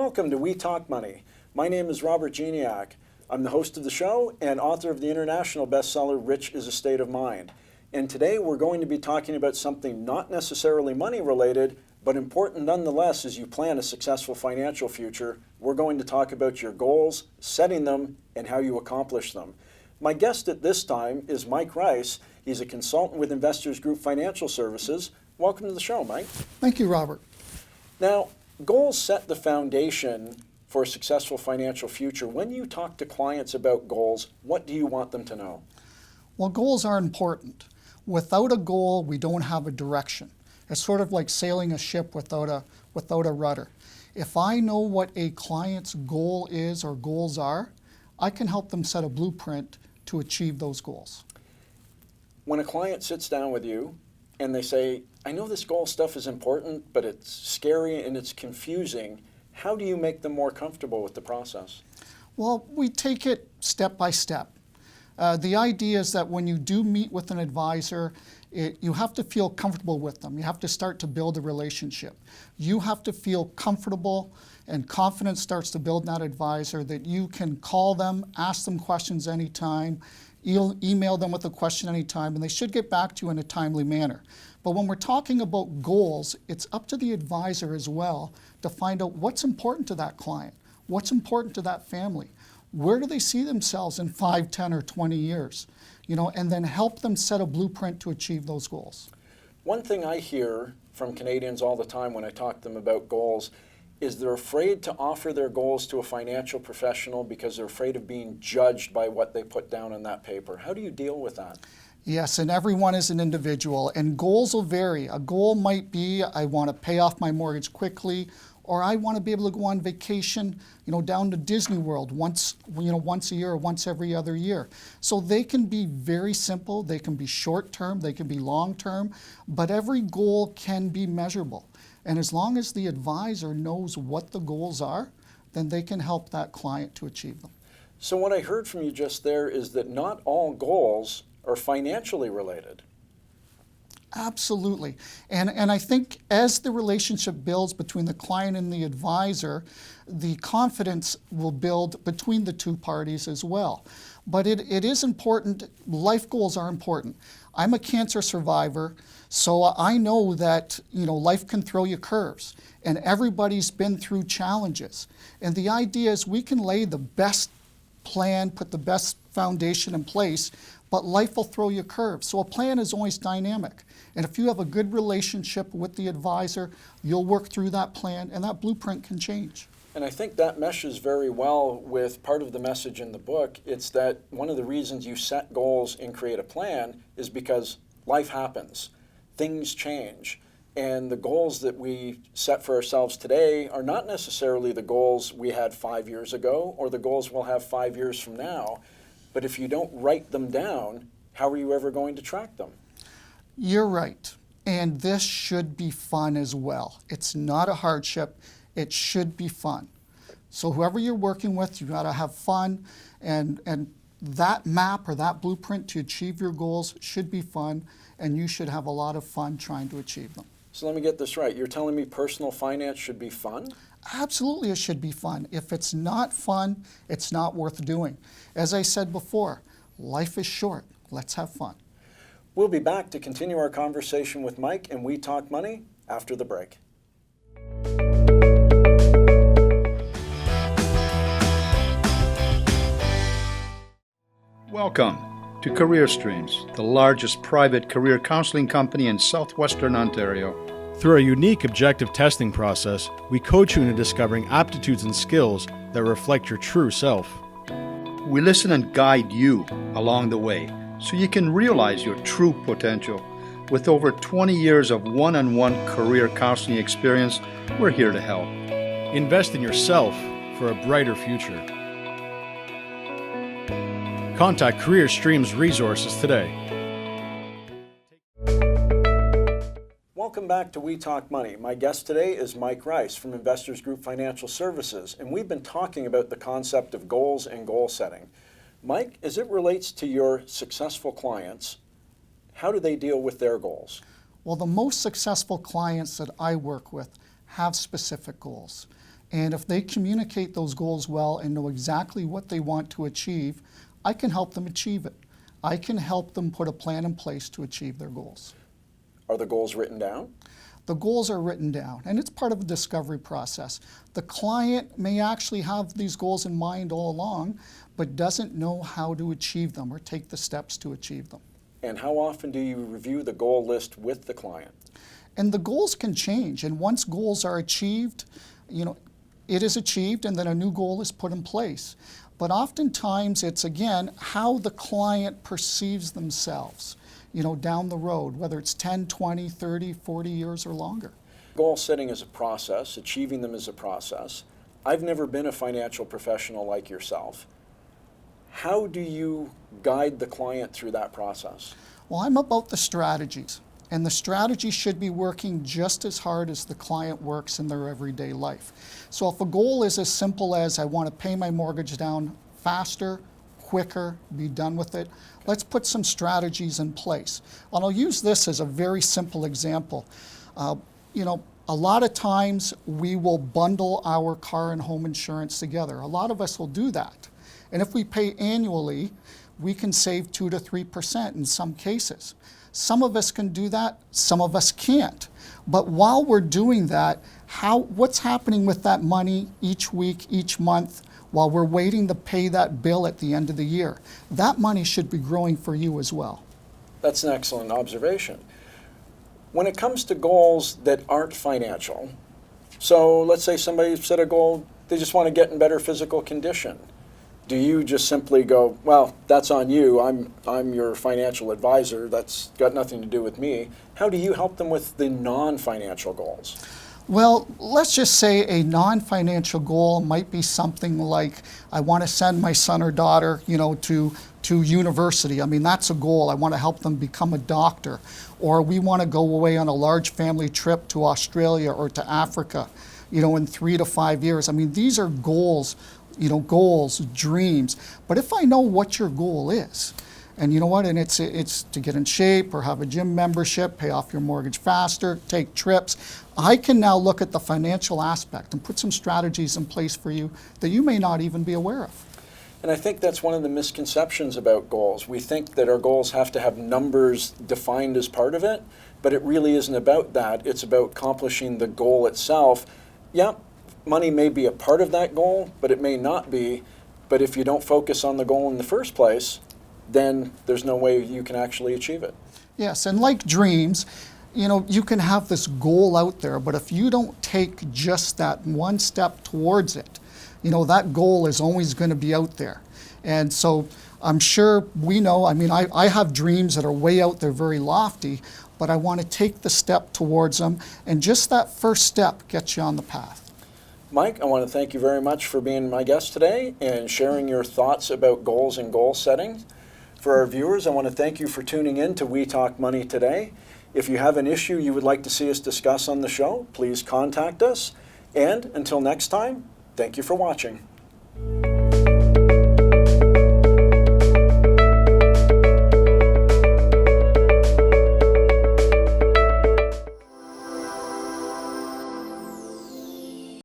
Welcome to We Talk Money. My name is Robert Geniak. I'm the host of the show and author of the international bestseller, Rich is a State of Mind. And today we're going to be talking about something not necessarily money related, but important nonetheless as you plan a successful financial future. We're going to talk about your goals, setting them, and how you accomplish them. My guest at this time is Mike Rice. He's a consultant with Investors Group Financial Services. Welcome to the show, Mike. Thank you, Robert. Now, goals set the foundation for a successful financial future. When you talk to clients about goals, what do you want them to know? Well, goals are important. Without a goal, we don't have a direction. It's sort of like sailing a ship without a rudder. If I know what a client's goal is or goals are, I can help them set a blueprint to achieve those goals. When a client sits down with you and they say, I know this goal stuff is important, but it's scary and it's confusing, how do you make them more comfortable with the process? Well, we take it step by step. The idea is that when you do meet with an advisor, you have to feel comfortable with them. You have to start to build a relationship. You have to feel comfortable, and confidence starts to build in that advisor that you can call them, ask them questions anytime, email them with a question anytime, and they should get back to you in a timely manner. But when we're talking about goals, it's up to the advisor as well to find out what's important to that client, what's important to that family. Where do they see themselves in 5, 10, or 20 years? And then help them set a blueprint to achieve those goals. One thing I hear from Canadians all the time when I talk to them about goals is they're afraid to offer their goals to a financial professional because they're afraid of being judged by what they put down on that paper. How do you deal with that? Yes, and everyone is an individual, and goals will vary. A goal might be, I want to pay off my mortgage quickly, or I want to be able to go on vacation, down to Disney World once a year or once every other year. So they can be very simple, they can be short-term, they can be long-term, but every goal can be measurable. And as long as the advisor knows what the goals are, then they can help that client to achieve them. So what I heard from you just there is that not all goals are financially related. Absolutely. And I think as the relationship builds between the client and the advisor, the confidence will build between the two parties as well. But it is important, life goals are important. I'm a cancer survivor, so I know that life can throw you curves, and everybody's been through challenges. And the idea is we can lay the best plan, put the best foundation in place, but life will throw you curves. So a plan is always dynamic. And if you have a good relationship with the advisor, you'll work through that plan and that blueprint can change. And I think that meshes very well with part of the message in the book. It's that one of the reasons you set goals and create a plan is because life happens. Things change. And the goals that we set for ourselves today are not necessarily the goals we had 5 years ago or the goals we'll have 5 years from now. But if you don't write them down, how are you ever going to track them? You're right. And this should be fun as well. It's not a hardship. It should be fun. So whoever you're working with, you got to have fun. And that map or that blueprint to achieve your goals should be fun. And you should have a lot of fun trying to achieve them. So let me get this right. You're telling me personal finance should be fun? Absolutely, it should be fun. If it's not fun, it's not worth doing. As I said before, life is short. Let's have fun. We'll be back to continue our conversation with Mike and We Talk Money after the break. Welcome to Career Streams, the largest private career counseling company in southwestern Ontario. Through our unique objective testing process, we coach you into discovering aptitudes and skills that reflect your true self. We listen and guide you along the way so you can realize your true potential. With over 20 years of one-on-one career counseling experience, we're here to help. Invest in yourself for a brighter future. Contact Career Streams Resources today. Welcome back to We Talk Money. My guest today is Mike Rice from Investors Group Financial Services, and we've been talking about the concept of goals and goal setting. Mike, as it relates to your successful clients, how do they deal with their goals? Well, the most successful clients that I work with have specific goals. And if they communicate those goals well and know exactly what they want to achieve, I can help them achieve it. I can help them put a plan in place to achieve their goals. Are the goals written down? The goals are written down, and it's part of the discovery process. The client may actually have these goals in mind all along, but doesn't know how to achieve them or take the steps to achieve them. And how often do you review the goal list with the client? And the goals can change, and once goals are achieved, it is achieved and then a new goal is put in place. But oftentimes it's, again, how the client perceives themselves, down the road, whether it's 10, 20, 30, 40 years or longer. Goal setting is a process, achieving them is a process. I've never been a financial professional like yourself. How do you guide the client through that process? Well, I'm about the strategies, and the strategy should be working just as hard as the client works in their everyday life. So if a goal is as simple as I want to pay my mortgage down faster, quicker, be done with it, let's put some strategies in place. And I'll use this as a very simple example. A lot of times we will bundle our car and home insurance together. A lot of us will do that. And if we pay annually, we can save 2 to 3% in some cases. Some of us can do that, some of us can't. But while we're doing that, what's happening with that money each week, each month, while we're waiting to pay that bill at the end of the year? That money should be growing for you as well. That's an excellent observation. When it comes to goals that aren't financial, so let's say somebody set a goal, they just want to get in better physical condition. Do you just simply go, well, that's on you, I'm your financial advisor, that's got nothing to do with me? How do you help them with the non-financial goals? Well, let's just say a non-financial goal might be something like, I want to send my son or daughter, to university. I mean, that's a goal. I want to help them become a doctor. Or we want to go away on a large family trip to Australia or to Africa, in 3 to 5 years. I mean, these are goals, dreams. But if I know what your goal is, and it's to get in shape or have a gym membership, pay off your mortgage faster, take trips, I can now look at the financial aspect and put some strategies in place for you that you may not even be aware of. And I think that's one of the misconceptions about goals. We think that our goals have to have numbers defined as part of it, but it really isn't about that. It's about accomplishing the goal itself. Yeah, money may be a part of that goal, but it may not be. But if you don't focus on the goal in the first place, then there's no way you can actually achieve it. Yes, and like dreams, you can have this goal out there, but if you don't take just that one step towards it, that goal is always going to be out there. And so I'm sure I have dreams that are way out there, very lofty, but I want to take the step towards them, and just that first step gets you on the path. Mike, I want to thank you very much for being my guest today and sharing your thoughts about goals and goal setting. For our viewers, I want to thank you for tuning in to We Talk Money today. If you have an issue you would like to see us discuss on the show, please contact us. And until next time, thank you for watching.